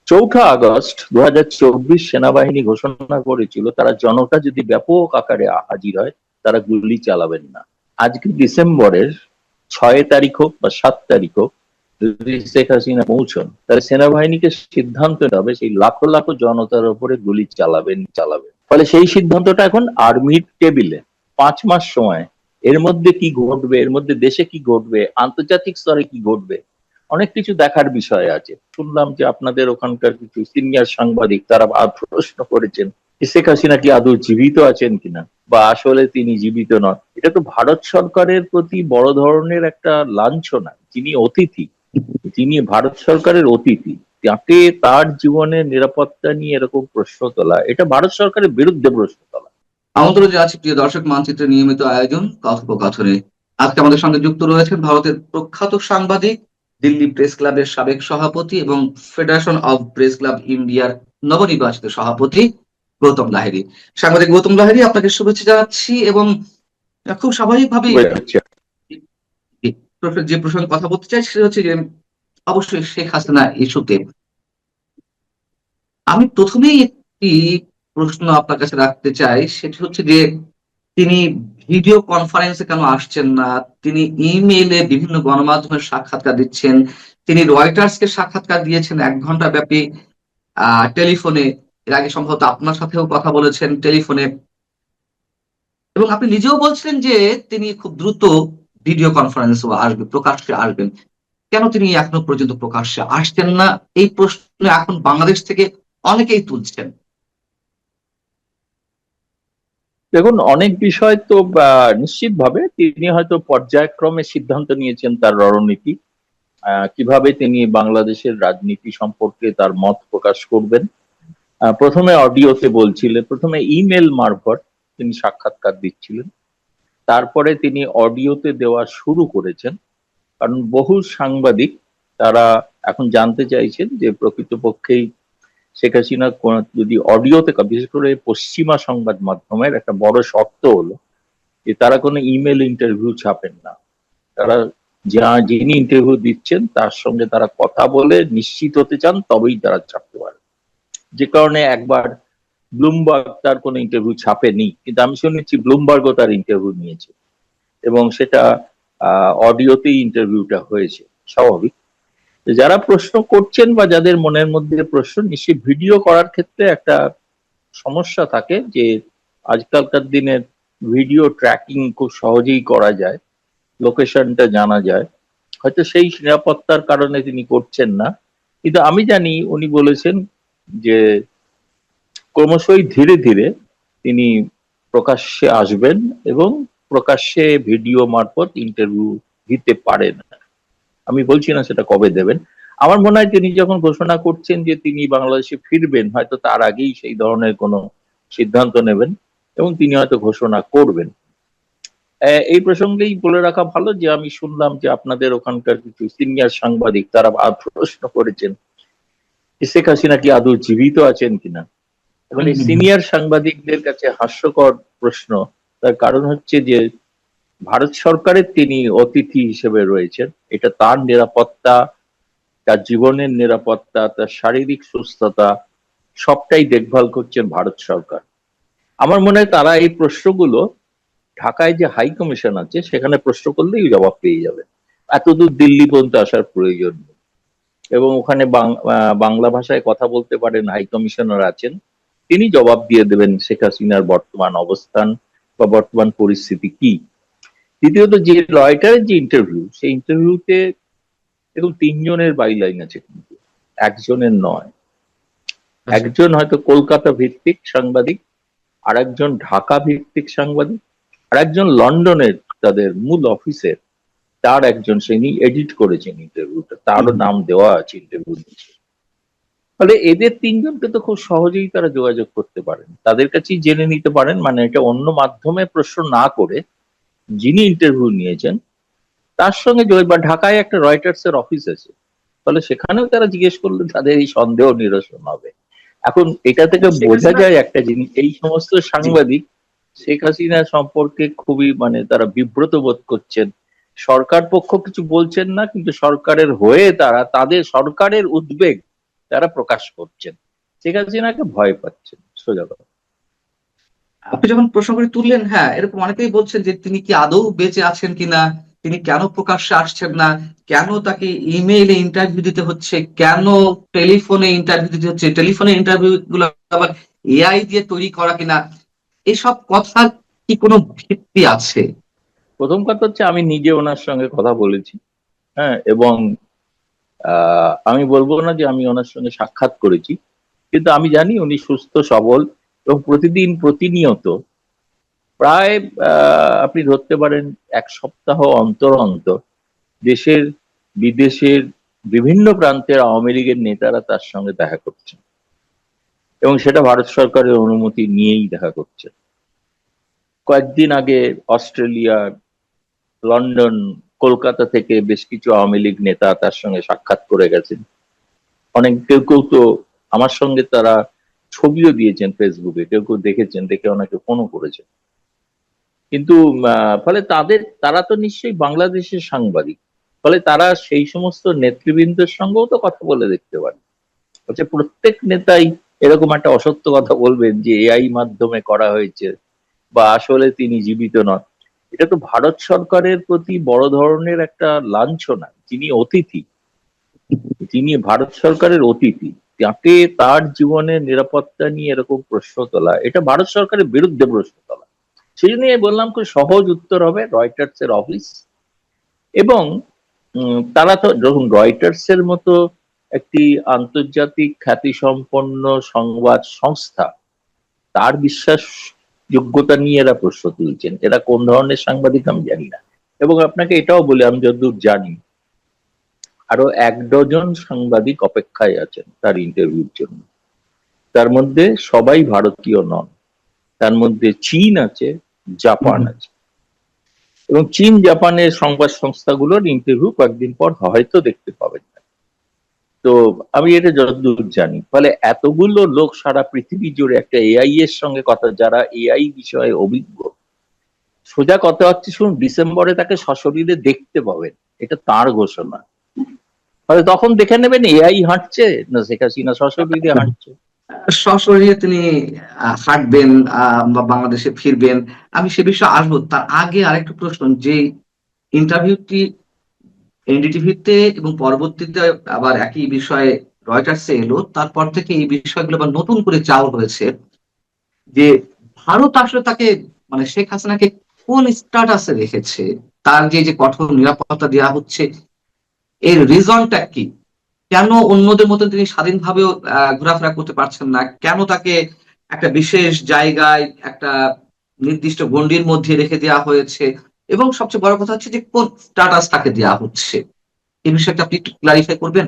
4 August 2024 সেনাবাহিনী ঘোষণা করেছিল তারা জনতা যদি ব্যাপক আকারে হাজির হয় তারা গুলি চালাবেন না। আজকে ডিসেম্বরের 6 তারিখ হোক বা 7 তারিখ হোক, যদি শেখ হাসিনা পৌঁছন তাহলে সেনাবাহিনীকে সিদ্ধান্ত নিতে হবে সেই লাখো লাখো জনতার উপরে গুলি চালাবেন। ফলে সেই সিদ্ধান্তটা এখন আর্মির টেবিলে। 5 মাস সময়, এর মধ্যে কি ঘটবে, এর মধ্যে দেশে কি ঘটবে, আন্তর্জাতিক স্তরে কি ঘটবে, অনেক কিছু দেখার বিষয় আছে। শুনলাম যে আপনাদের ওখানকার কিছু সিনিয়র সাংবাদিক তারা প্রশ্ন করেছেন যে শেখ হাসিনা কি আদৌ জীবিত আছেন কিনা, বা আসলে তিনি জীবিত নন। এটা তো ভারত সরকারের প্রতি বড় ধরনের একটা লাঞ্ছনা। যিনি ভারত সরকারের অতিথি, তাকে তার জীবনের নিরাপত্তা নিয়ে এরকম প্রশ্ন তোলা, এটা ভারত সরকারের বিরুদ্ধে প্রশ্ন তোলা। আমন্ত্রণ জানাচ্ছি প্রিয় দর্শক, মানচিত্রের নিয়মিত আয়োজন কথোপকথনে। আজকে আমাদের সঙ্গে যুক্ত রয়েছেন ভারতের প্রখ্যাত সাংবাদিক, দিল্লি প্রেস ক্লাবের সাবেক সভাপতি এবং ফেডারেশন অব প্রেস ক্লাব ইন্ডিয়ার নবনির্বাচিত সভাপতি গৌতম লাহিড়ী। সাংবাদিক গৌতম লাহিড়ী, আপনাকে শুভেচ্ছা জানাচ্ছি। এবং খুব স্বাভাবিকভাবেই যে প্রসঙ্গে কথা বলতে চাই সেটা হচ্ছে যে অবশ্যই শেখ হাসিনা ইস্যুতে। আমি প্রথমেই একটি প্রশ্ন আপনার কাছে রাখতে চাই, সেটি হচ্ছে যে তিনি ভিডিও কনফারেন্সে কেন আসছেন না? তিনি ইমেইলে বিভিন্ন গণমাধ্যমের সাক্ষাৎকার দিচ্ছেন, তিনি রয়টার্সকে সাক্ষাৎকার দিয়েছেন 1 ঘন্টা ব্যাপী টেলিফোনে। এর আগে সম্ভবত আপনার সাথেও কথা বলেছেন টেলিফোনে, এবং আপনি নিজেও বলছিলেন যে তিনি খুব দ্রুত ভিডিও কনফারেন্সও আসবে, প্রকাশ্যে আসবেন। কেন তিনি এখনো পর্যন্ত প্রকাশ্যে আসছেন না? এই প্রশ্ন এখন বাংলাদেশ থেকে অনেকেই তুলছেন। দেখুন, অনেক বিষয় তো নিশ্চিতভাবে তিনি হয়তো পর্যায়ক্রমে সিদ্ধান্ত নিয়েছেন তার রণনীতি, কিভাবে তিনি বাংলাদেশের রাজনীতি সম্পর্কে তার মত প্রকাশ করবেন। প্রথমে অডিওতে বলছিলেন, প্রথমে ইমেল মারফত তিনি সাক্ষাৎকার দিচ্ছিলেন, তারপরে তিনি অডিওতে দেওয়া শুরু করেছেন। কারণ বহু সাংবাদিক তারা এখন জানতে চাইছেন যে প্রকৃতপক্ষেই শেখ হাসিনা যদি অডিওতে, বিশেষ করে পশ্চিমা সংবাদ মাধ্যমের একটা বড় শর্ত হলো যে তারা কোনো ইমেল ইন্টারভিউ ছাপেন না। তারা যিনি ইন্টারভিউ দিচ্ছেন তার সঙ্গে তারা কথা বলে নিশ্চিত হতে চান, তবেই তারা ছাপতে পারে। যে কারণে একবার ব্লুমবার্গ তার কোনো ইন্টারভিউ ছাপেনি, কিন্তু আমি শুনেছি ব্লুমবার্গও তার ইন্টারভিউ নিয়েছে, এবং সেটা অডিওতেই ইন্টারভিউটা হয়েছে। স্বাভাবিক যারা প্রশ্ন করছেন বা যাদের মনের মধ্যে প্রশ্ন, নিশ্চয়ই ভিডিও করার ক্ষেত্রে একটা সমস্যা থাকে যে আজকালকার দিনের ভিডিও ট্র্যাকিং খুব সহজেই করা যায়, লোকেশনটা জানা যায়। হয়তো সেই নিরাপত্তার কারণে তিনি করছেন না, কিন্তু আমি জানি উনি বলেছেন যে ক্রমশই ধীরে ধীরে তিনি প্রকাশ্যে আসবেন এবং প্রকাশ্যে ভিডিও মারফত ইন্টারভিউ দিতে পারেন। আমি বলছি না সেটা কবে দেবেন। আমার মনে হয় তিনি যখন ঘোষণা করছেন যে তিনি বাংলাদেশে ফিরবেন, হয়তো তার আগেই সেই ধরনের কোনো সিদ্ধান্ত নেবেন এবং তিনি হয়তো ঘোষণা করবেন। এই প্রসঙ্গেই বলে রাখা ভালো যে আমি শুনলাম যে আপনাদের ওখানকার কিছু সিনিয়র সাংবাদিক তারা প্রশ্ন করেছেন শেখ হাসিনা কি আদৌ জীবিত আছেন কিনা। এবং এই সিনিয়র সাংবাদিকদের কাছে হাস্যকর প্রশ্ন। তার কারণ হচ্ছে যে ভারত সরকারের তিনি অতিথি হিসেবে রয়েছেন, এটা তার নিরাপত্তা, তার জীবনের নিরাপত্তা, তার শারীরিক সুস্থতা সবটাই দেখভাল করছেন ভারত সরকার। আমার মনে হয় তারা এই প্রশ্নগুলো ঢাকায় যে হাই কমিশন আছে সেখানে প্রশ্ন করলেই জবাব পেয়ে যাবে, এতদূর দিল্লি পর্যন্ত আসার প্রয়োজন নেই। এবং ওখানে বাংলা ভাষায় কথা বলতে পারেন হাই কমিশনার আছেন, তিনি জবাব দিয়ে দেবেন শেখ হাসিনার বর্তমান অবস্থান বা বর্তমান পরিস্থিতি কি। দ্বিতীয়ত, যে রয়টারের যে ইন্টারভিউ, সেই ইন্টারভিউতে দেখুন 3 জনের বাইলাইন আছে, কিন্তু একজনের নয়। একজন হয়তো কলকাতা ভিত্তিক সাংবাদিক, আর একজন ঢাকা ভিত্তিক সাংবাদিক, আর একজন লন্ডনের তাদের মূল অফিসের তার একজন, তিনি এডিট করেছেন ইন্টারভিউটা, তারও নাম দেওয়া আছে ইন্টারভিউ নিচে। ফলে এদের 3জনকে তো খুব সহজেই তারা যোগাযোগ করতে পারেন, তাদের কাছেই জেনে নিতে পারেন। মানে এটা অন্য মাধ্যমে প্রশ্ন না করে যিনি ইন্টারভিউ নিয়েছেন তার সঙ্গে বা ঢাকায় একটা রয়টার্স এর অফিস আছে, ফলে সেখানেও তারা জিজ্ঞেস করলে তাদের এই সন্দেহ নিরসন হবে। এখন এটা থেকে বোঝা যায় একটা জিনিস, এই সমস্ত সাংবাদিক শেখ হাসিনা সম্পর্কে খুবই তারা বিব্রত বোধ করছেন। সরকার পক্ষ কিছু বলছেন না, কিন্তু সরকারের হয়ে তারা তাদের সরকারের উদ্বেগ তারা প্রকাশ করছেন, শেখ হাসিনাকে ভয় পাচ্ছেন, সোজা কথা। আপনি যখন প্রশ্ন করে তুললেন, হ্যাঁ, এরকম অনেকেই বলছেন যে তিনি কি আদৌ বেঁচে আছেন কিনা, তিনি কেন প্রকাশ্যে আসছেন না, কেন তাকে ইমেইলে ইন্টারভিউ দিতে হচ্ছে, কেন টেলিফোনে ইন্টারভিউ দিতে হচ্ছে, টেলিফোনে ইন্টারভিউ গুলো আবার এআই দিয়ে তৈরি করা কিনা, এসব কথার কি কোনো ভিত্তি আছে? প্রথম কথা হচ্ছে আমি নিজে ওনার সঙ্গে কথা বলেছি, হ্যাঁ, এবং আমি বলবো না যে আমি ওনার সঙ্গে সাক্ষাৎ করেছি, কিন্তু আমি জানি উনি সুস্থ সবল এবং প্রতিদিন প্রতিনিয়ত প্রায় আপনি ধরতে পারেন 1 সপ্তাহ অন্তর অন্তর দেশের বিদেশের বিভিন্ন প্রান্তের আওয়ামী লীগের নেতারা তার সঙ্গে দেখা করছেন, এবং সেটা ভারত সরকারের অনুমতি নিয়েই দেখা করছে। কয়েকদিন আগে অস্ট্রেলিয়া, লন্ডন, কলকাতা থেকে বেশ কিছু আওয়ামী লীগ নেতা তার সঙ্গে সাক্ষাৎ করে গেছেন। অনেক কেউ কেউ তো আমার সঙ্গে তারা ছবিও দিয়েছেন ফেসবুকে, কেউ কেউ দেখেছেন, দেখে অনেকে ফোনও করেছেন। কিন্তু ফলে তারা তো নিশ্চয়ই বাংলাদেশের সাংবাদিক, ফলে তারা সেই সমস্ত নেতৃবৃন্দের সঙ্গেও তো কথা বলে দেখতে পারে। হচ্ছে প্রত্যেক নেতাই এরকম একটা অসত্য কথা বলবেন যে এআই মাধ্যমে করা হয়েছে বা আসলে তিনি জীবিত নন? এটা তো ভারত সরকারের প্রতি বড় ধরনের একটা লাঞ্ছনা। তিনি ভারত সরকারের অতিথি, তাকে তার জীবনের নিরাপত্তা নিয়ে এরকম প্রশ্ন তোলা, এটা ভারত সরকারের বিরুদ্ধে প্রশ্ন তোলা। সেই জন্য বললাম খুব সহজ উত্তর হবে রয়টার্স এর অফিস। এবং তারা তো যখন রয়টার্স এর মতো একটি আন্তর্জাতিক খ্যাতিসম্পন্ন সংবাদ সংস্থা, তার বিশ্বাস যোগ্যতা নিয়ে এরা প্রশ্ন তুলছেন, এরা কোন ধরনের সাংবাদিক আমি জানি না। এবং আপনাকে এটাও বলে, আমি যতদূর জানি আরো 1 ডজন সাংবাদিক অপেক্ষায় আছেন তার ইন্টারভিউর জন্য। তার মধ্যে সবাই ভারতীয় নন, তার মধ্যে চীন আছে, জাপান আছে, এবং চীন জাপানের সংবাদ সংস্থাগুলোর ইন্টারভিউ কয়েকদিন পর হয়তো দেখতে পাবেন না। তো আমি এটা যতদূর জানি, ফলে এতগুলো লোক সারা পৃথিবী জুড়ে একটা এআই এর সঙ্গে কথা, যারা এআই বিষয়ে অভিজ্ঞ, সোজা কথা হচ্ছে শুনুন, ডিসেম্বরে তাকে সশরীরে দেখতে পাবেন, এটা তার ঘোষণা। ফলে তখন দেখে নেবেন এআই হাঁটছে না শেখ হাসিনা সশরীরে হাঁটছে। সশরীরে তিনি হাঁটবেন বা বাংলাদেশে ফিরবেন, আমি সে বিষয়ে আসবো। তার আগে আরেকটা প্রশ্ন, যে ইন্টারভিউটি এনডিটিভিতে এবং পরবর্তীতে আবার একই বিষয়ে রয়টার্সে এলো, তারপর থেকে এই বিষয়গুলো আবার নতুন করে চালু হয়েছে যে ভারত আসলে তাকে, মানে শেখ হাসিনাকে কোন স্ট্যাটাসে রেখেছে, তার যে যে কঠোর নিরাপত্তা দেওয়া হচ্ছে, এর রিজনটা কি? কেন অন্যদের মতন তিনি স্বাধীনভাবেও ঘোরাফেরা করতে পারছেন না? কেন তাকে একটা বিশেষ জায়গায়, একটা নির্দিষ্ট গণ্ডির মধ্যে রেখে দেওয়া হয়েছে? এবং সবচেয়ে বড় কথা হচ্ছে যে কোন স্ট্যাটাস তাকে দেওয়া হচ্ছে, এই বিষয়টা আপনি একটু ক্লারিফাই করবেন?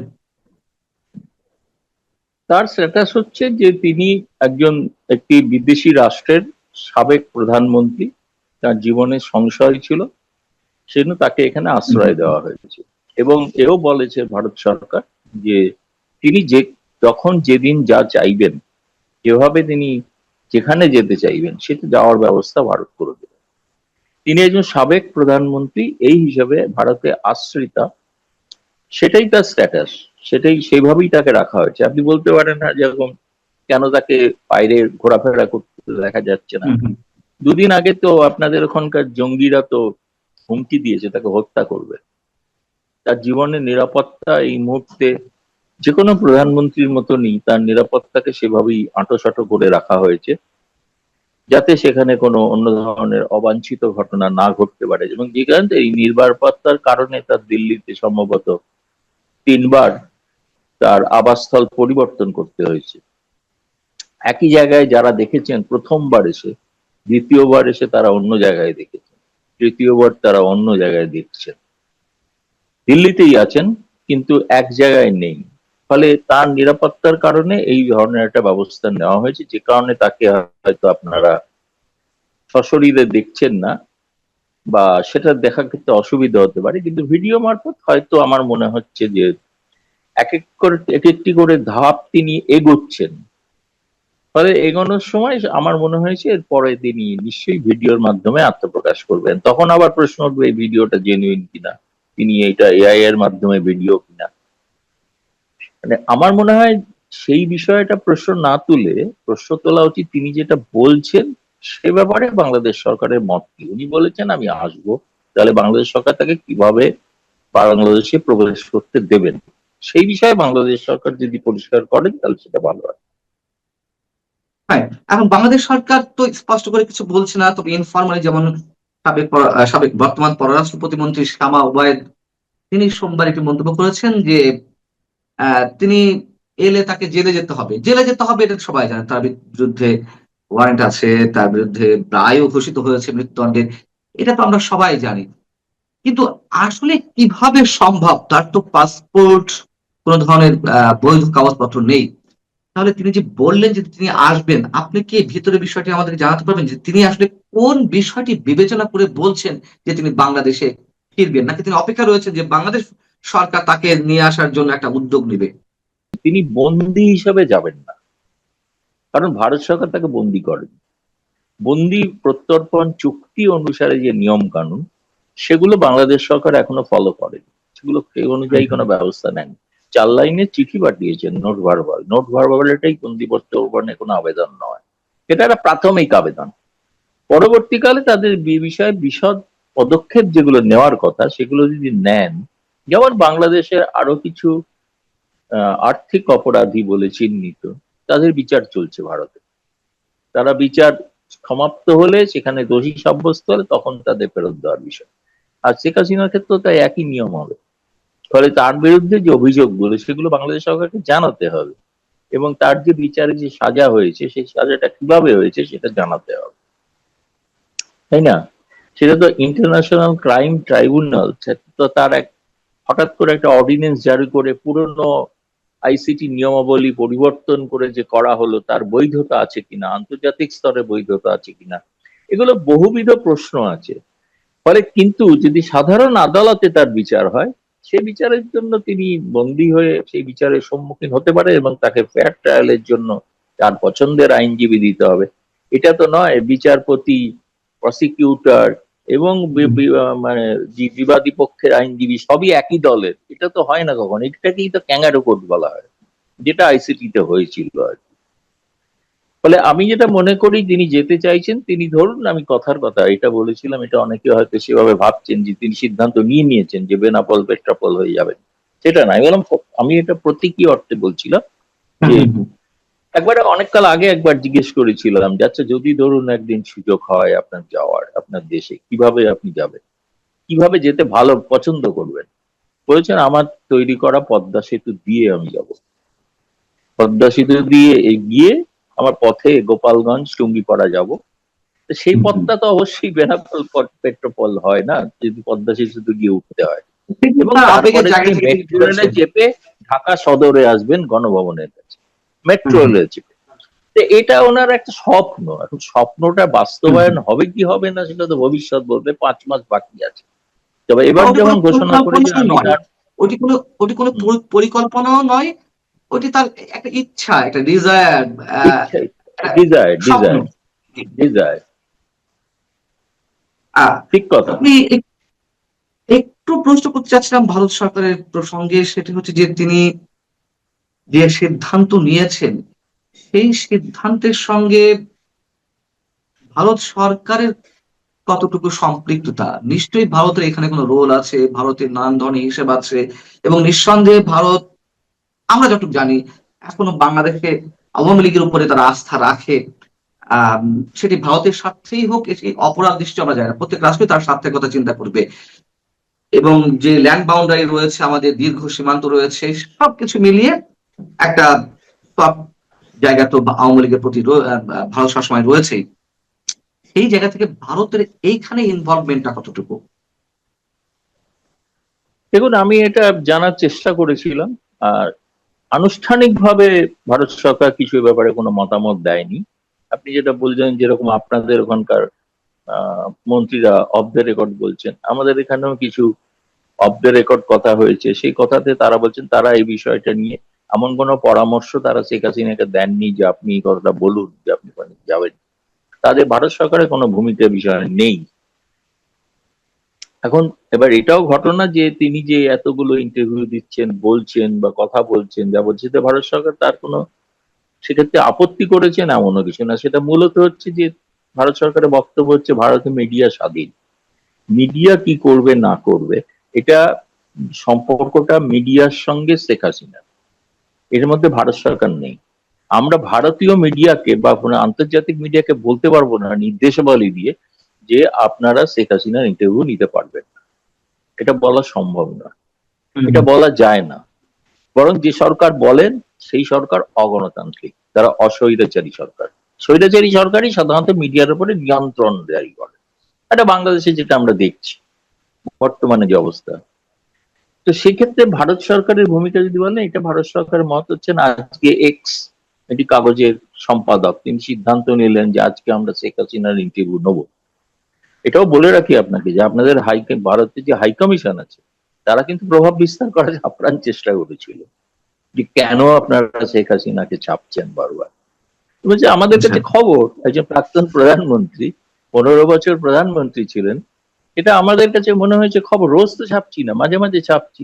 তার স্ট্যাটাস হচ্ছে যে তিনি একটি বিদেশি রাষ্ট্রের সাবেক প্রধানমন্ত্রী, তার জীবনে সংশয় ছিল, সেজন্য তাকে এখানে আশ্রয় দেওয়া হয়েছে। এবং এও বলেছে ভারত সরকার যে তিনি যখন যেদিন যা চাইবেন, যেভাবে তিনি যেখানে যেতে চাইবেন, সেটা যাওয়ার ব্যবস্থা ভারত করে দেবে। তিনি একজন সাবেক প্রধানমন্ত্রী, এই হিসাবে ভারতে আশ্রিতা, সেটাই তার স্ট্যাটাস, সেইভাবেই তাকে রাখা হয়েছে। আপনি বলতে পারেন না যেরকম কেন তাকে বাইরে ঘোরাফেরা করতে দেখা যাচ্ছে না। 2 দিন আগে তো আপনাদের ওখানকার জঙ্গিরা তো হুমকি দিয়েছে তাকে হত্যা করবে। তার জীবনের নিরাপত্তা এই মুহূর্তে যে কোনো প্রধানমন্ত্রীর মতনই তার নিরাপত্তাকে সেভাবেই আঁটোসাঁটো করে রাখা হয়েছে, যাতে সেখানে কোনো অন্য ধরনের অবাঞ্ছিত ঘটনা না ঘটতে পারে। এবং যেখানে এই নিরাপত্তার কারণে তার দিল্লিতে সম্ভবত 3 বার তার আবাসস্থল পরিবর্তন করতে হয়েছে। একই জায়গায় যারা দেখেছেন প্রথমবার এসে, দ্বিতীয়বার এসে তারা অন্য জায়গায় দেখেছেন, তৃতীয়বার তারা অন্য জায়গায় দেখছেন। দিল্লিতেই আছেন কিন্তু এক জায়গায় নেই। ফলে তার নিরাপত্তার কারণে এই ধরনের একটা ব্যবস্থা নেওয়া হয়েছে, যে কারণে তাকে হয়তো আপনারা সশরীরে দেখছেন না, বা সেটা দেখা ক্ষেত্রে অসুবিধা হতে পারে। কিন্তু ভিডিও মারফত হয়তো আমার মনে হচ্ছে যে এক একটি করে ধাপ তিনি এগোচ্ছেন। ফলে এগোনোর সময় আমার মনে হয়েছে এরপরে তিনি নিশ্চয়ই ভিডিওর মাধ্যমে আত্মপ্রকাশ করবেন। তখন আবার প্রশ্ন উঠবে এই ভিডিওটা জেনুইন কিনা, তিনি এটা এআই এর মাধ্যমে ভিডিও কিনা। মানে আমার মনে হয় সেই বিষয়টা প্রশ্ন না তুলে প্রশ্ন তোলা উচিত তিনি যেটা বলছেন সে ব্যাপারে বাংলাদেশ সরকারের মত কি। উনি বলেছেন আমি আসবো, তাহলে বাংলাদেশ সরকার তাকে কিভাবে বাংলাদেশে প্রবেশ করতে দেবেন সেই বিষয়ে বাংলাদেশ সরকার যদি পরিষ্কার করেন তাহলে সেটা ভালো হয়। হ্যাঁ, এখন বাংলাদেশ সরকার তো স্পষ্ট করে কিছু বলছে না, তবে ইনফরমালি যেমন সাবেক বর্তমান পররাষ্ট্র প্রতিমন্ত্রী শামা ওবায়েদ তিনি সোমবার একটি মন্তব্য করেছেন যে তিনি এলে তাকে জেলে যেতে হবে, জেলে যেতে হবে, এটা সবাই জানে। তার বিরুদ্ধে ওয়ারেন্ট আছে, তার বিরুদ্ধে রায়ও ঘোষিত হয়েছে মৃত্যুদণ্ডের, এটা তো আমরা সবাই জানি। কিন্তু আসলে কিভাবে সম্ভব, তার তো পাসপোর্ট কোন ধরনের বৈধ কাগজপত্র নেই। তাহলে তিনি যে বললেন যে তিনি আসবেন, আপনি কি ভিতরে বিষয়টি আমাদের জানাতে পারবেন যে তিনি আসলে কোন বিষয়টি বিবেচনা করে বলছেন যে তিনি বাংলাদেশে ফিরবেন, নাকি তিনি অপেক্ষা রয়েছেন যে বাংলাদেশ সরকার তাকে নিয়ে আসার জন্য একটা উদ্যোগ নেবে? তিনি বন্দী হিসাবে যাবেন না, কারণ ভারত সরকার তাকে বন্দী করেন। বন্দী প্রত্যর্পণ চুক্তি অনুসারে যে নিয়ম কানুন সেগুলো বাংলাদেশ সরকার এখনো ফলো করেনি, সেগুলো সেই অনুযায়ী কোনো ব্যবস্থা নেন। 4 লাইনের চিঠি পাঠিয়েছেন, নোট ভার্বাল। নোট ভার্বাল এটাই বন্দী প্রত্যর্পণে কোনো আবেদন নয়, এটা একটা প্রাথমিক আবেদন। পরবর্তীকালে তাদের বিষয়ে বিশদ পদক্ষেপ যেগুলো নেওয়ার কথা সেগুলো যদি নেন, যেমন বাংলাদেশের আরো কিছু আর্থিক অপরাধী বলে চিহ্নিত, তাদের বিচার চলছে ভারতে। তারা বিচার সমাপ্ত হলে, সেখানে দোষী সাব্যস্ত হলে তখন তাদের ফেরত দেওয়ার বিষয়। আর শেখ হাসিনার ক্ষেত্রেও তাই একই নিয়ম হবে। ফলে তার বিরুদ্ধে যে অভিযোগগুলো সেগুলো বাংলাদেশ সরকারকে জানাতে হবে, এবং তার যে বিচারে যে সাজা হয়েছে সেই সাজাটা কিভাবে হয়েছে সেটা জানাতে হবে, তাই না? সেটা তো ইন্টারন্যাশনাল ক্রাইম ট্রাইব্যুনাল, তো তার এক হঠাৎ করে একটা অর্ডিন্যান্স জারি করে পুরনো আইসিটি নিয়মাবলী পরিবর্তন করে যে করা হলো তার বৈধতা আছে কিনা, আন্তর্জাতিক স্তরে বৈধতা আছে কিনা, এগুলো বহুবিধ প্রশ্ন আছে। ফলে কিন্তু যদি সাধারণ আদালতে তার বিচার হয়, সেই বিচারের জন্য তিনি বন্দী হয়ে সেই বিচারের সম্মুখীন হতে পারে, এবং তাকে ফেয়ার ট্রায়ালের জন্য তার পছন্দের আইনজীবী দিতে হবে। এটা তো নয় বিচারপতি, প্রসিকিউটর এবং মানে যে বিবাদী পক্ষের আইনজীবী সবই একই দলের, এটা তো হয় না কখন। এটাকেই তো ক্যাঙ্গারু কোর্ট বলা হয়, যেটা আইসিটিতে হয়েছিল আর কি। ফলে আমি যেটা মনে করি তিনি যেতে চাইছেন, তিনি ধরুন আমি কথার কথা এটা বলেছিলাম, এটা অনেকে হয়তো সেভাবে ভাবছেন যে তিনি সিদ্ধান্ত নিয়ে নিয়েছেন যে বেনাপোল পেট্রাপোল হয়ে যাবেন, সেটা না। আমি বললাম, আমি এটা প্রতীকী অর্থে বলছিলাম যে একবার অনেককাল আগে একবার জিজ্ঞেস করেছিলাম যে আচ্ছা যদি ধরুন একদিন সুযোগ হয় আপনার যাওয়ার, আপনার দেশে কিভাবে আপনি যাবেন, কিভাবে যেতে ভালো পছন্দ করবেন। বলেছেন আমার তৈরি করা পদ্মা সেতু দিয়ে আমি যাব, পদ্মা সেতু দিয়ে এগিয়ে আমার পথে গোপালগঞ্জ টুঙ্গিপাড়া যাব। তো সেই পথটা তো অবশ্যই বেনাপোল পেট্রোপল হয় না, যদি পদ্মা সেতু গিয়ে উঠতে হয়। এবং তার আবেগের তারপরে জায়গা তিনি থেকে তিনি মেট্রো রেলে বলেছেন। চেপে ঢাকা সদরে আসবেন গণভবনের কাছে, মেট্রো রেলে চেপে। তো এটা ওনার একটা স্বপ্ন। এখন স্বপ্নটা বাস্তবায়ন হবে কি হবে না সেটা তো ভবিষ্যৎ বলবে, 5 মাস বাকি আছে। তবে এবার ওটি যেমন কোনো ঘোষণা করেছেন পরিকল্পনাও আমি নয়, তার ওটি কোনো পরিকল্পনাও নয়, ওটি তার একটা ইচ্ছা, একটা ডিজায়ার, ইচ্ছাই, ডিজায়ার স্বপ্ন। ডিজায়ার ডিজায়ার, আহ, ঠিক কথা। আমি একটু প্রশ্ন করতে চাচ্ছিলাম ভারত সরকারের প্রসঙ্গে, সেটি হচ্ছে যে তিনি যে সিদ্ধান্ত নিয়েছেন সেই সিদ্ধান্তের সঙ্গে ভারত সরকারের কতটুকু সম্পৃক্ততা। নিশ্চয়ই ভারতের এখানে কোনো রোল আছে, ভারতের নানান ধরনের হিসেব আছে, এবং নিঃসন্দেহে ভারত, আমরা যতটুকু জানি, এখনো বাংলাদেশে আওয়ামী লীগের উপরে তারা আস্থা রাখে। আহ সেটি ভারতের স্বার্থেই হোক, এটি অপরাধ দৃষ্টি আমরা জানি না, প্রত্যেক রাষ্ট্রই তার স্বার্থের কথা চিন্তা করবে। এবং যে ল্যান্ড বাউন্ডারি রয়েছে, আমাদের দীর্ঘ সীমান্ত রয়েছে, সবকিছু মিলিয়ে একটা সব জায়গা তো আওয়ামী লীগের প্রতি ভারত সবসময় রয়েছেই। সেই জায়গা থেকে ভারতের এইখানে ইনভলভমেন্টটা কতটুকু? দেখুন আমি এটা জানার চেষ্টা করেছিলাম, আর আনুষ্ঠানিকভাবে ভারত সরকার কিছু এ ব্যাপারে কোনো মতামত দেয়নি। আপনি যেটা বলছেন যেরকম আপনাদের ওখানকার মন্ত্রীরা অফ দ্য রেকর্ড বলছেন, আমাদের এখানেও কিছু অফ দ্য রেকর্ড কথা হয়েছে। সেই কথাতে তারা বলছেন তারা এই বিষয়টা নিয়ে এমন কোনো পরামর্শ তারা শেখ হাসিনাকে দেননি যে আপনি এই কথাটা বলুন যে আপনি ওখানে যাবেন। তাদের ভারত সরকারের কোনো ভূমিকা বিষয় নেই। এখন এবার এটাও ঘটনা যে তিনি যে এতগুলো ইন্টারভিউ দিচ্ছেন, বলছেন বা কথা বলছেন, যা বলছে যে ভারত সরকার তার কোনো সেক্ষেত্রে আপত্তি করেছেন এমনও কিছু না। সেটা মূলত হচ্ছে যে ভারত সরকারের বক্তব্য হচ্ছে ভারতে মিডিয়া স্বাধীন, মিডিয়া কি করবে না করবে এটা সম্পর্কটা মিডিয়ার সঙ্গে শেখ হাসিনা, এর মধ্যে ভারত সরকার নেই। আমরা ভারতীয় মিডিয়াকে বা কোনো আন্তর্জাতিক মিডিয়াকে বলতে পারবো না নির্দেশাবলী দিয়ে যে আপনারা শেখ হাসিনার ইন্টারভিউ নিতে পারবেন না, এটা বলা সম্ভব না, এটা বলা যায় না। বরং যে সরকার বলেন সেই সরকার অগণতান্ত্রিক, তারা অস্বৈরাচারী সরকার। স্বৈরাচারী সরকারই সাধারণত মিডিয়ার উপরে নিয়ন্ত্রণ জারি করে, এটা বাংলাদেশে যেটা আমরা দেখছি বর্তমানে যে অবস্থা। তো সেক্ষেত্রে ভারত সরকারের ভূমিকা যদি বলেন, এটা ভারত সরকারের মত হচ্ছেন আজকে এক্স এটি কাগজের সম্পাদক তিনি সিদ্ধান্ত নিলেন যে আজকে আমরা শেখ হাসিনার ইন্টারভিউ নেবো। এটাও বলে রাখি আপনাকে যে আপনাদের ভারতের যে হাই কমিশন আছে তারা কিন্তু প্রভাব বিস্তার করার আপ্রাণ চেষ্টা করেছিল যে কেন আপনারা শেখ হাসিনাকে চাপছেন বারবার। বলছে আমাদের কাছে খবর একজন প্রাক্তন প্রধানমন্ত্রী 15 বছর প্রধানমন্ত্রী ছিলেন, এটা আমাদের কাছে মনে হয়েছে খবর, রোজ তো ছাপছি না, মাঝে মাঝে ছাপছি।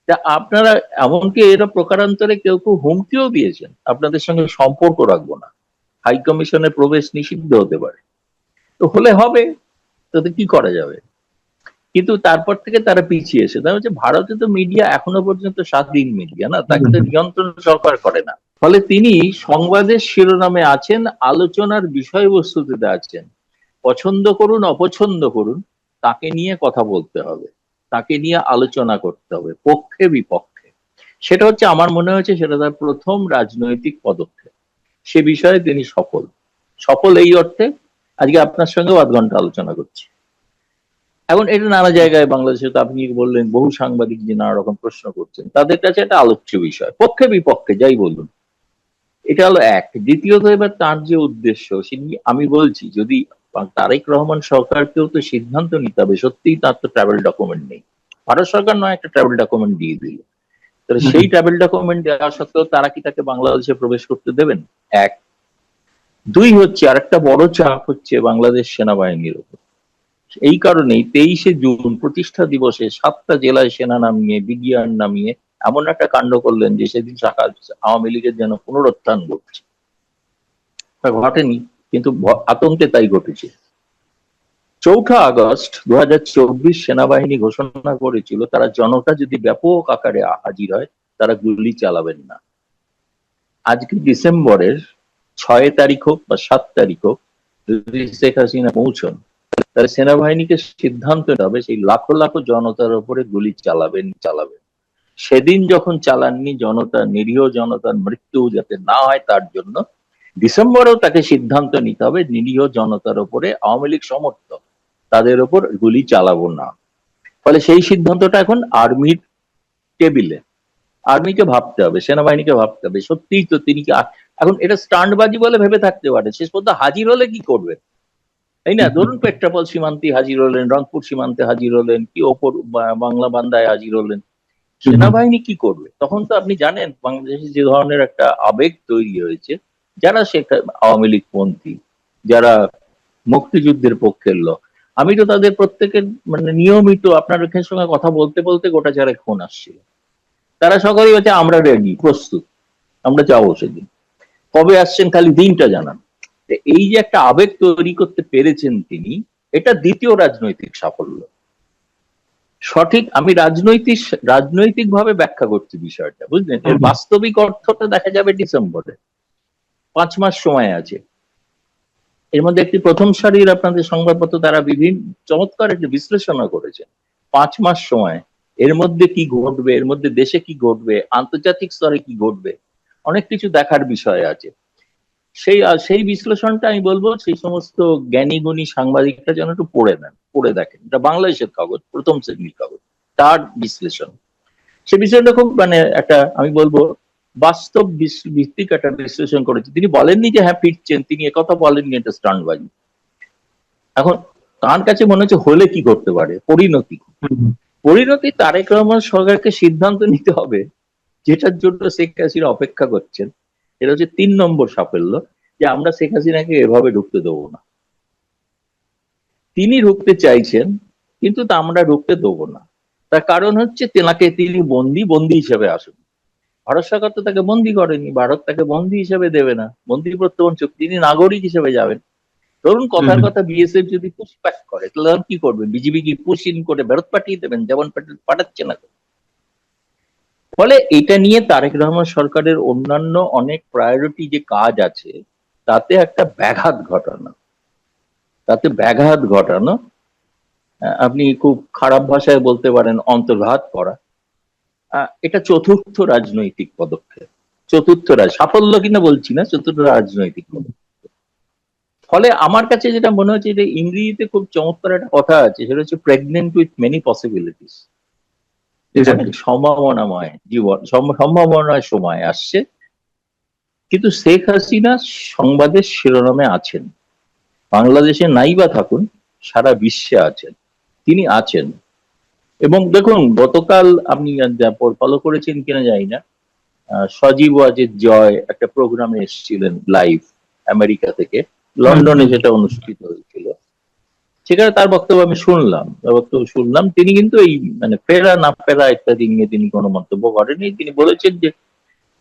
তা আপনারা এমনকি এরা প্রকারান্তরে কেউ কেউ হুমকিও দিয়েছেন আপনাদের সঙ্গে সম্পর্ক রাখবো না, হাই কমিশনের প্রবেশ নিষিদ্ধ হতে পারে। তো হলে হবে, তাতে কি করা যাবে। কিন্তু তারপর থেকে তারা পিছিয়ে এসে তারা হচ্ছে ভারতে তো মিডিয়া এখনো পর্যন্ত স্বাধীন মিডিয়া না, তাকে তো নিয়ন্ত্রণ সরকার করে না। ফলে তিনি সংবাদের শিরোনামে আছেন, আলোচনার বিষয়বস্তুতে আছেন। পছন্দ করুন অপছন্দ করুন, তাকে নিয়ে কথা বলতে হবে, তাকে নিয়ে আলোচনা করতে হবে পক্ষে বিপক্ষে। সেটা হচ্ছে আমার মনে হয়েছে সেটা তার প্রথম রাজনৈতিক পদক্ষেপ, সে বিষয়ে তিনি সফল। সফল এই অর্থে আজকে আপনার সঙ্গেও 8 ঘন্টা আলোচনা করছি। এখন এটা নানা জায়গায় বাংলাদেশে তো আপনি বললেন বহু সাংবাদিক যে নানা রকম প্রশ্ন করছেন, তাদের কাছে একটা আলোচ্য বিষয়, পক্ষে বিপক্ষে যাই বলুন। এটা হলো এক। দ্বিতীয়ত এবার তার যে উদ্দেশ্য আমি বলছি যদি তারেক রহমান সরকারকেও তো সিদ্ধান্ত নিতে হবে, সত্যিই তার তো ট্রাভেল ডকুমেন্ট নেই, ভারত সরকার নয় একটা ট্রাভেল ডকুমেন্ট দিয়ে দিল, তাহলে সেই ট্রাভেল ডকুমেন্ট দেওয়া সত্ত্বেও তারা কি তাকে বাংলাদেশে প্রবেশ করতে দেবেন? এক। দুই হচ্ছে আরেকটা বড় চাপ হচ্ছে বাংলাদেশ সেনাবাহিনীর উপর। এই কারণেই 23শে জুন প্রতিষ্ঠা দিবসে 7টা জেলায় সেনা নামিয়ে বিডিআর নামিয়ে এমন একটা কাণ্ড করলেন যে সেদিন আওয়ামী লীগের যেন পুনরুত্থান ঘটছে, ঘটেনি কিন্তু আতঙ্কে তাই ঘটেছে। 4 আগস্ট 2024 সেনাবাহিনী ঘোষণা করেছিল তারা জনতা যদি ব্যাপক আকারে হাজির হয় তারা গুলি চালাবেন না। আজকে ডিসেম্বরের 6 তারিখ হোক বা 7 তারিখ হোক, যদি শেখ হাসিনা পৌঁছন তাহলে সেনাবাহিনীকে সিদ্ধান্ত নিতে হবে সেই লাখো লাখো জনতার উপরে গুলি চালাবেন। সেদিন যখন চালাননি, জনতা নিরীহ জনতার মৃত্যু যাতে না হয় তার জন্য ডিসেম্বরেও তাকে সিদ্ধান্ত নিতে হবে নিরীহ জনতার উপরে আওয়ামী লীগ সমর্থক তাদের উপর গুলি চালাবো না। ফলে সেই সিদ্ধান্তটা এখন আর্মির টেবিলে, আর্মিকে ভাবতে হবে, সেনাবাহিনীকে ভাবতে হবে সত্যিই তো তিনি কি এখন এটা স্টান্টবাজি বলে ভেবে থাকতে পারে, শেষ পর্যন্ত হাজির হলে কি করবে, তাই না? ধরুন পেট্রাপোল সীমান্তে হাজির হলেন, রংপুর সীমান্তে হাজির হলেন, কি ওপর বাংলা বান্দায় হাজির হলেন, সেনাবাহিনী কি করবে? তখন তো আপনি জানেন বাংলাদেশে যে ধরনের একটা আবেগ তৈরি হয়েছে, যারা আওয়ামী লীগ পন্থী, যারা মুক্তিযুদ্ধের পক্ষের লোক, আমি তো তাদের প্রত্যেকের মানে নিয়মিত আপনার এখানের সঙ্গে কথা বলতে বলতে গোটা চারে ফোন আসছিল, তারা সকলেই হচ্ছে আমরা রেডি, প্রস্তুত, আমরা যাবো সেদিন, কবে আসছেন খালি দিনটা জানান। এই যে একটা আবেগ তৈরি করতে পেরেছেন তিনি, এটা দ্বিতীয় রাজনৈতিক সাফল্য। সঠিক, আমি রাজনৈতিক ভাবে ব্যাখ্যা করছি বিষয়টা, বুঝলেন? এর বাস্তবিক অর্থটা দেখা যাবে ডিসেম্বরে, 5 মাস সময় আছে। এর মধ্যে একটি প্রথম সারির আপনাদের সংবাদপত্র তারা বিভিন্ন চমৎকার একটি বিশ্লেষণ করেছে। 5 মাস সময়, এর মধ্যে কি ঘটবে, এর মধ্যে দেশে কি ঘটবে, আন্তর্জাতিক স্তরে কি ঘটবে, অনেক কিছু দেখার বিষয় আছে। সেই বিশ্লেষণটা আমি বলবো সেই সমস্ত জ্ঞানী গুণী সাংবাদিকরা যেন একটু পড়ে নেন, পড়ে দেখেন। এটা বাংলাদেশের কাগজ, প্রথম শ্রেণীর কাগজ, তার বিশ্লেষণ। সে বিষয়টা খুব মানে একটা আমি বলবো বাস্তব ভিত্তিক একটা বিশ্লেষণ করেছে। তিনি বলেননি যে হ্যাঁ ফিরছেন, তিনি একথা বলেননি এটা স্টান্টবাজি। এখন তার কাছে মনে হচ্ছে হলে কি করতে পারে, পরিণতি তারেক রহমান সরকারকে সিদ্ধান্ত নিতে হবে যেটার জন্য শেখ হাসিনা অপেক্ষা করছেন। এটা হচ্ছে 3 নম্বর সাফল্য, যে আমরা শেখ হাসিনাকে এভাবে ঢুকতে দেবো না। তিনি ঢুকতে চাইছেন কিন্তু তা আমরা রুখতে দেবো না। তার কারণ হচ্ছে তিনি বন্দি হিসেবে আসুন। ভারত সরকার তো তাকে বন্দি করেনি, ভারত তাকে বন্দি হিসেবে দেবে না, বন্দি প্রত্যর্পণ চুক্তি, তিনি নাগরিক হিসেবে যাবেন। ধরুন কথার কথা বিএসএফ যদি পুশব্যাক করে, তাহলে আর কি করবেন? বিজিবি কি পুশ ইন করে ফেরত পাঠিয়ে দেবেন, যেমন পাঠাচ্ছে না? ফলে এটা নিয়ে তারেক রহমান সরকারের অন্যান্য অনেক প্রায়োরিটি যে কাজ আছে, তাতে একটা ব্যাঘাত ঘটানো, আপনি খুব খারাপ ভাষায় বলতে পারেন অন্তর্ঘাত করা। এটা চতুর্থ রাজনৈতিক পদক্ষেপ। সাফল্য কিনা বলছি না, চতুর্থ রাজনৈতিক পদক্ষেপ। ফলে আমার কাছে যেটা মনে হচ্ছে, যে ইংরেজিতে খুব চমৎকার একটা কথা আছে, সেটা হচ্ছে প্রেগনেন্ট উইথ মেনি পসিবিলিটিস। অনেক সম্ভাবনাময় জীবন, সম্ভাবনাময় সময় আসছে। কিন্তু শেখ হাসিনা সংবাদের শিরোনামে আছেন, বাংলাদেশে নাই বা থাকুন, সারা বিশ্বে আছেন, তিনি আছেন। এবং দেখুন, গতকাল আপনি ফলো করেছেন কিনা জানি না, সজীব ওয়াজেদ জয় একটা প্রোগ্রামে এসেছিলেন লাইভ আমেরিকা থেকে, লন্ডনে যেটা অনুষ্ঠিত হয়েছিল। সেখানে তার বক্তব্য আমি শুনলাম। তিনি কিন্তু এই মানে ফেরা না ফেরা ইত্যাদি নিয়ে তিনি কোনো মন্তব্য করেননি। তিনি বলেছেন যে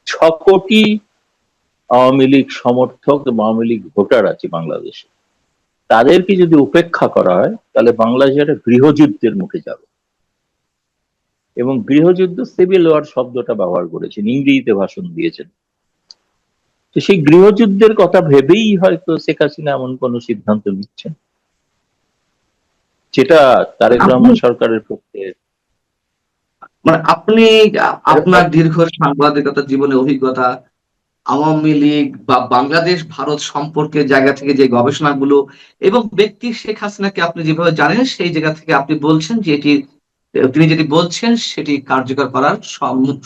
6 কোটি আওয়ামী লীগ সমর্থক এবং আওয়ামী লীগ ভোটার আছে বাংলাদেশে, তাদেরকে যদি উপেক্ষা করা হয়, তাহলে বাংলাদেশ একটা গৃহযুদ্ধের মুখে যাবে। এবং গৃহযুদ্ধ, সিভিল ওয়ার শব্দটা ব্যবহার করেছেন, ইংরেজিতে ভাষণ দিয়েছেন। তো সেই গৃহযুদ্ধের কথা ভেবেই হয়তো শেখ হাসিনা এমন কোন সিদ্ধান্ত নিচ্ছেন, যেটা তারেক রহমান সরকারের পক্ষে। মানে আপনি আপনার দীর্ঘ সাংবাদিকতা জীবনের অভিজ্ঞতা, আওয়ামী লীগ বা বাংলাদেশ ভারত সম্পর্কের জায়গা থেকে যে গবেষণাগুলো এবং ব্যক্তি শেখ হাসিনাকে আপনি যেভাবে জানেন, সেই জায়গা থেকে আপনি বলছেন যে তিনি যেটি বলছেন সেটি কার্যকর করার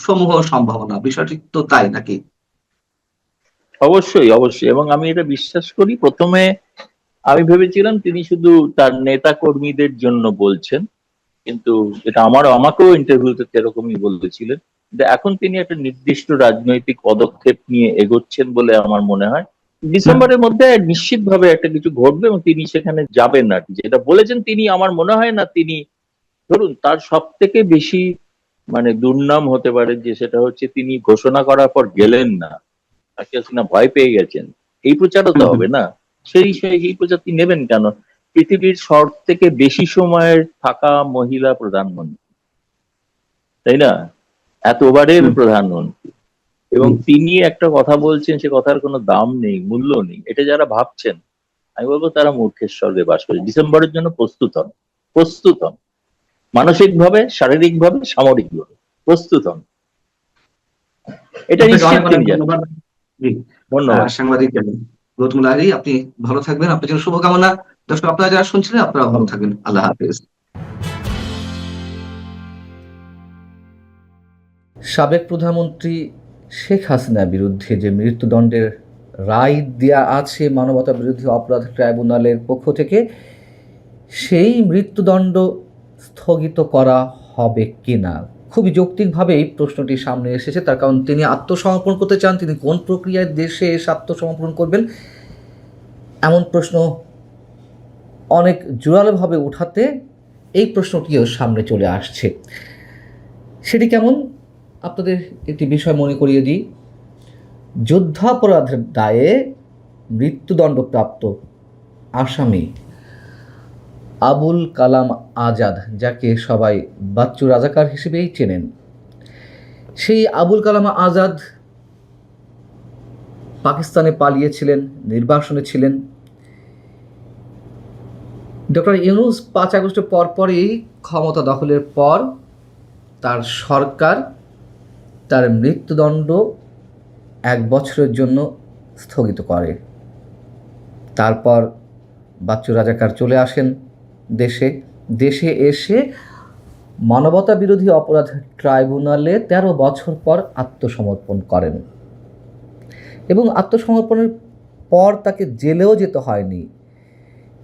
সমূহ সম্ভাবনা। বিষয়টি তো তাই নাকি? অবশ্যই, অবশ্যই। এবং আমি এটা বিশ্বাস করি। প্রথমে আমি ভেবেছিলাম তিনি শুধু তার নেতা কর্মীদের জন্য বলছেন, কিন্তু এটা আমাকেও ইন্টারভিউতে এরকমই বলেছিলেন। কিন্তু এখন তিনি একটা নির্দিষ্ট রাজনৈতিক পদক্ষেপ নিয়ে এগোচ্ছেন বলে আমার মনে হয়। ডিসেম্বরের মধ্যে নিশ্চিতভাবে একটা কিছু ঘটবে এবং তিনি সেখানে যাবেন আর কি। যেটা বলেছেন তিনি, আমার মনে হয় না তিনি, ধরুন তার সব থেকে বেশি মানে দুর্নাম হতে পারে যে সেটা হচ্ছে তিনি ঘোষণা করার পর গেলেন না, তাকে না ভয় পেয়ে গেছেন। এই প্রচারও তো হবে না। সেই প্রচার তিনি নেবেন কেন? পৃথিবীর সব থেকে বেশি সময়ের থাকা মহিলা প্রধানমন্ত্রী, তাই না? এতবারের প্রধানমন্ত্রী, এবং তিনি একটা কথা বলছেন, সে কথার কোনো দাম নেই, মূল্য নেই। এটা যারা ভাবছেন, আমি বলবো তারা মূর্খের স্বর্গে বাস করে। ডিসেম্বরের জন্য প্রস্তুত হন, মানসিক ভাবে, শারীরিক ভাবে, সামরিক ভাবে প্রস্তুত হন। এটা আপনাকে নিশ্চিত অনেক অনেক তিনি যান। ধন্যবাদ। জি, ধন্যবাদ। সাংবাদিক গৌতম লাহিড়ী, আপনি ভালো থাকবেন, আপনার জন্য শুভকামনা। দর্শক, আপনারা যারা শুনছিলেন, আপনারা ভালো থাকবেন। আল্লাহ হাফেজ। সাবেক প্রধানমন্ত্রী শেখ হাসিনার বিরুদ্ধে যে মৃত্যুদণ্ডের রায় দেয়া আছে মানবতা বিরোধী অপরাধ ট্রাইব্যুনালের পক্ষ থেকে, সেই মৃত্যুদণ্ড স্থগিত করা হবে কিনা, খুবই যৌক্তিকভাবে এই প্রশ্নটি সামনে এসেছে। তার কারণ তিনি আত্মসমর্পণ করতে চান। তিনি কোন প্রক্রিয়ায় দেশে এসে আত্মসমর্পণ করবেন, এমন প্রশ্ন অনেক জোরালোভাবে উঠাতে এই প্রশ্নটিও সামনে চলে আসছে। সেটি কেমন, আপনাদের একটি বিষয় মনে করিয়ে দিই। যুদ্ধাপরাধের দায়ে মৃত্যুদণ্ডপ্রাপ্ত আসামি আবুল কালাম আজাদ, যাকে সবাই বাচ্চু রাজাকার হিসেবেই চেনেন, সেই আবুল কালাম আজাদ পাকিস্তানে পালিয়েছিলেন, নির্বাসনে ছিলেন। ডক্টর ইউনূস 5 আগস্টের পরপরই ক্ষমতা দখলের পর তার সরকার তার মৃত্যুদণ্ড 1 বছরের জন্য স্থগিত করে। তারপর বাচ্চু রাজাকার চলে আসেন দেশে এসে মানবতা বিরোধী অপরাধ ট্রাইব্যুনালে 13 বছর পর আত্মসমর্পণ করেন। এবং আত্মসমর্পণের পর তাকে জেলেও যেতে হয়নি।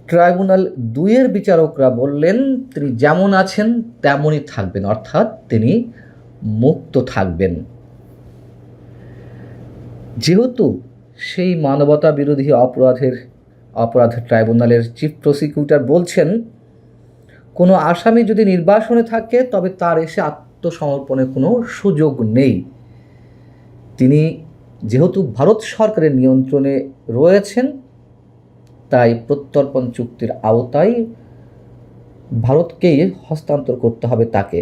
ট্রাইব্যুনাল 2-এর বিচারকরা বললেন তিনি যেমন আছেন তেমনই থাকবেন, অর্থাৎ তিনি মুক্ত থাকবেন। যেহেতু সেই মানবতা বিরোধী অপরাধ ট্রাইব্যুনালের চিফ প্রসিকিউটর বলছেন কোনো আসামি যদি নির্বাসনে থাকে তবে তার এসে আত্মসমর্পণের কোনো সুযোগ নেই। তিনি যেহেতু ভারত সরকারের নিয়ন্ত্রণে রয়েছেন, তাই প্রত্যর্পণ চুক্তির আওতায় ভারতকেই হস্তান্তর করতে হবে তাকে।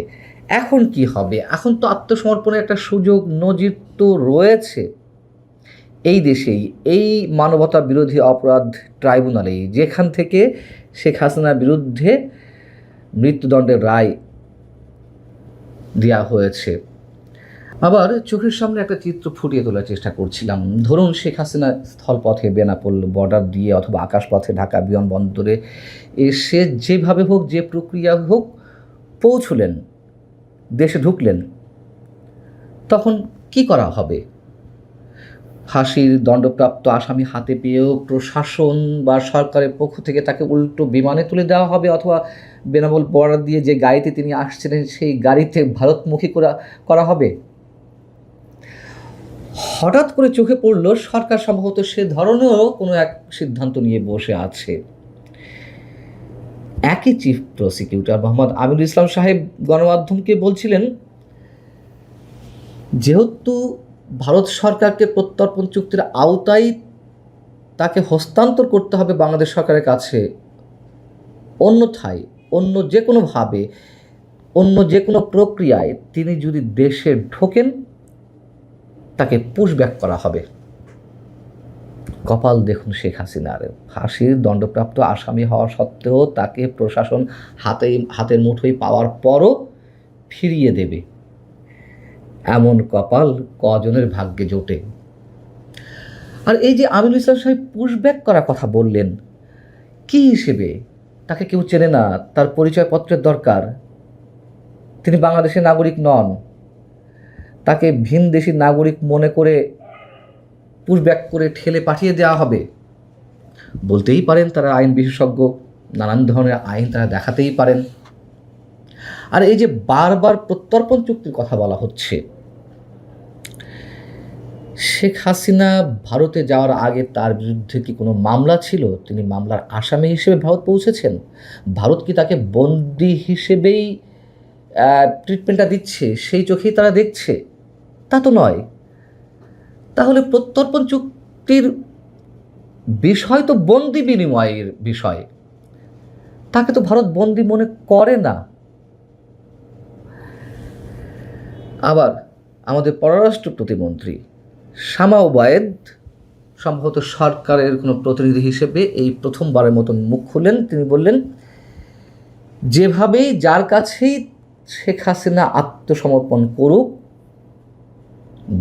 এখন কি হবে? এখন তো আত্মসমর্পণের একটা সুযোগ নজির তো রয়েছে এই দেশেই, এই মানবতা বিরোধী অপরাধ ট্রাইব্যুনালেই, যেখান থেকে শেখ হাসিনার বিরুদ্ধে মৃত্যুদণ্ডের রায় দেওয়া হয়েছে। আবার চোখের সামনে একটা চিত্র ফুটিয়ে তোলার চেষ্টা করছিলাম। ধরুন শেখ হাসিনা স্থলপথে বেনাপোল বর্ডার দিয়ে অথবা আকাশপথে ঢাকা বিমানবন্দরে এসে যেভাবে হোক, যে প্রক্রিয়া হোক পৌঁছলেন, দেশে ঢুকলেন, তখন কি করা হবে? ফাঁসির দণ্ডপ্রাপ্ত আসামি হাতে পেয়েও প্রশাসন বা সরকারের পক্ষ থেকে তাকে উল্টো বিমানে তুলে দেওয়া হবে, অথবা বেনাপোল বর্ডার দিয়ে যে গাড়িতে তিনি আসছিলেন সেই গাড়িতে ভারতমুখী করা হবে। হঠাৎ করে চোখে পড়ল সরকার সম্ভবত সে ধরনেরও কোনো এক সিদ্ধান্ত নিয়ে বসে আছে। একই চিফ প্রসিকিউটর মোহাম্মদ আমিনুল ইসলাম সাহেব গণমাধ্যমকে বলছিলেন, যেহেতু ভারত সরকারকে প্রত্যর্পণ চুক্তির আওতায় তাকে হস্তান্তর করতে হবে বাংলাদেশ সরকারের কাছে, অন্যথায় অন্য যে কোনোভাবে, অন্য যে কোনো প্রক্রিয়ায় তিনি যদি দেশে ঢোকেন তাকে পুশব্যাক করা হবে। কপাল দেখুন শেখ হাসিনার, ফাঁসির দণ্ডপ্রাপ্ত আসামি হওয়া সত্ত্বেও তাকে প্রশাসন হাতের মুঠোয় পাওয়ার পরও ফিরিয়ে দেবে। এমন কপাল কজনের ভাগ্যে জোটে? আর এই যে আমিনুল ইসলাম সাহেব পুশব্যাক করার কথা বললেন, কি হিসেবে? তাকে কেউ চেনে না, তার পরিচয়পত্রের দরকার, তিনি বাংলাদেশের নাগরিক নন, তাকে ভিনদেশী নাগরিক মনে করে পুশব্যাক করে ঠেলে পাঠিয়ে দেওয়া হবে। বলতেই পারেন তারা আইন বিশেষজ্ঞ, নানান ধরনের আইন তারা দেখাতেই পারেন। আর এই যে বারবার প্রত্যর্পণ চুক্তির কথা বলা হচ্ছে, শেখ হাসিনা ভারতে যাওয়ার আগে তার বিরুদ্ধে কি কোনো মামলা ছিল? তিনি মামলার আসামি হিসেবে ভারত পৌঁছেছেন। ভারত কি তাকে বন্দী হিসেবেই ট্রিটমেন্টটা দিচ্ছে, সেই চোখেই তারা দেখছে? তা তো নয়। তাহলে প্রত্যর্পণ চুক্তির বিষয় তো বন্দি বিনিময়ের বিষয়, তাকে তো ভারত বন্দি মনে করে না। আবার আমাদের পররাষ্ট্র প্রতিমন্ত্রী শামা ওবায়েদ সম্ভবত সরকারের কোনো প্রতিনিধি হিসেবে এই প্রথমবারের মতন মুখ খুললেন। তিনি বললেন, যেভাবেই যার কাছেই শেখ হাসিনা আত্মসমর্পণ করুক,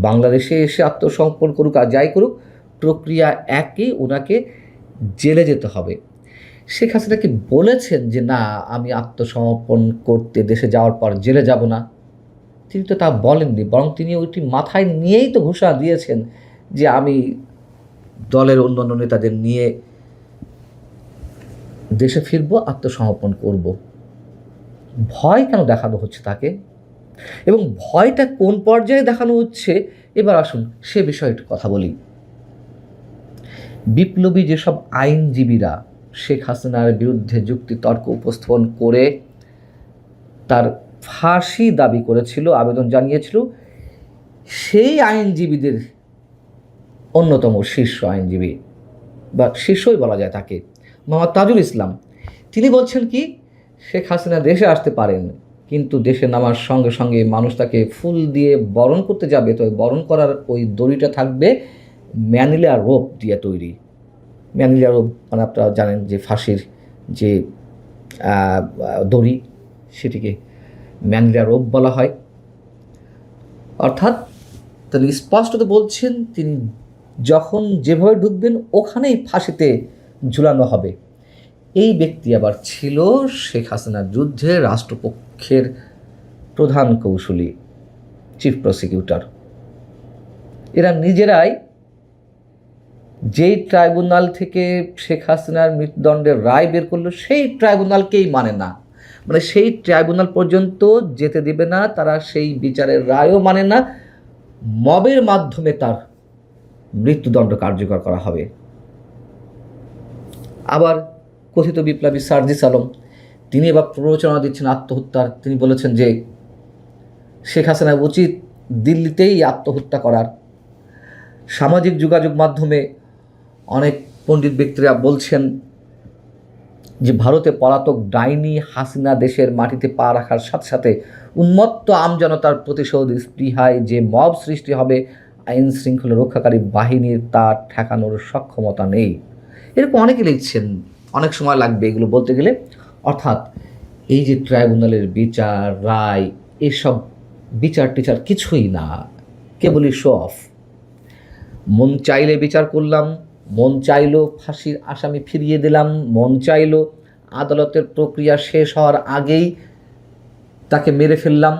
বাংলাদেশে এসে আত্মসমর্পণ করুক আর যাই করুক, প্রক্রিয়া একই, ওনাকে জেলে যেতে হবে। শেখ হাসিনা কি বলেছেন যে না আমি আত্মসমর্পণ করতে দেশে যাওয়ার পর জেলে যাব না? তিনি তো তা বলেননি, বরং তিনি ওইটি মাথায় নিয়েই তো ঘোষণা দিয়েছেন যে আমি দলের অন্যান্য নেতাদের নিয়ে দেশে ফিরব, আত্মসমর্পণ করব। ভয় কেন দেখানো হচ্ছে তাকে, এবং ভয়টা কোন পর্যায়ে দেখানো হচ্ছে এবার আসুন সে বিষয়ে একটু কথা বলি। বিপ্লবী যেসব আইনজীবীরা শেখ হাসিনার বিরুদ্ধে যুক্তিতর্ক উপস্থাপন করে তার ফাঁসি দাবি করেছিল, আবেদন জানিয়েছিল, সেই আইনজীবীদের অন্যতম শীর্ষ আইনজীবী বা শীর্ষই বলা যায় তাকে, মোহাম্মদ তাজুল ইসলাম, তিনি বলছেন কি, শেখ হাসিনা দেশে আসতে পারেন, কিন্তু দেশে নামার সঙ্গে সঙ্গে মানুষ তাকে ফুল দিয়ে বরণ করতে যাবে, তো বরণ করার ওই দড়িটা থাকবে ম্যানিলা রোপ দিয়ে তৈরি। ম্যানিলা রোপ মানে আপনারা জানেন যে ফাঁসির যে দড়ি, সেটিকে ম্যানিলা রোপ বলা হয়। অর্থাৎ তিনি স্পষ্টত বলছেন তিনি যখন যেভাবে ঢুকবেন ওখানেই ফাঁসিতে ঝুলানো হবে। এই ব্যক্তি আবার ছিল শেখ হাসিনার যুদ্ধে রাষ্ট্রপক্ষের প্রধান কৌশলী, চিফ প্রসিকিউটর। এরা নিজেরাই যেই ট্রাইব্যুনাল থেকে শেখ হাসিনার মৃত্যুদণ্ডের রায় বের করলো সেই ট্রাইব্যুনালকেই মানে না, মানে সেই ট্রাইব্যুনাল পর্যন্ত যেতে দেবে না তারা, সেই বিচারের রায়ও মানে না। মবের মাধ্যমে তার মৃত্যুদণ্ড কার্যকর করা হবে। আবার কথিত বিপ্লবী সার্জিস আলম, তিনি এবার প্ররোচনা দিচ্ছেন আত্মহত্যার। তিনি বলেছেন যে শেখ হাসিনা উচিত দিল্লিতেই আত্মহত্যা করার। সামাজিক যোগাযোগ মাধ্যমে অনেক পণ্ডিত ব্যক্তিরা বলছেন যে ভারতে পলাতক ডাইনি হাসিনা দেশের মাটিতে পা রাখার সাথে সাথে উন্মত্ত আমজনতার প্রতিশোধ স্পৃহায় যে মব সৃষ্টি হবে, আইন শৃঙ্খলা রক্ষাকারী বাহিনীর তা ঠেকানোর সক্ষমতা নেই। এরকম অনেকে লিখছেন, অনেক সময় লাগবে এগুলো বলতে গেলে। অর্থাৎ এই যে ট্রাইব্যুনালের বিচার, রায়, এসব বিচার টিচার কিছুই না, কেবলই শো অফ। মন চাইলে বিচার করলাম, মন চাইলো ফাঁসির আসামি ফিরিয়ে দিলাম, মন চাইলো আদালতের প্রক্রিয়া শেষ হওয়ার আগেই তাকে মেরে ফেললাম।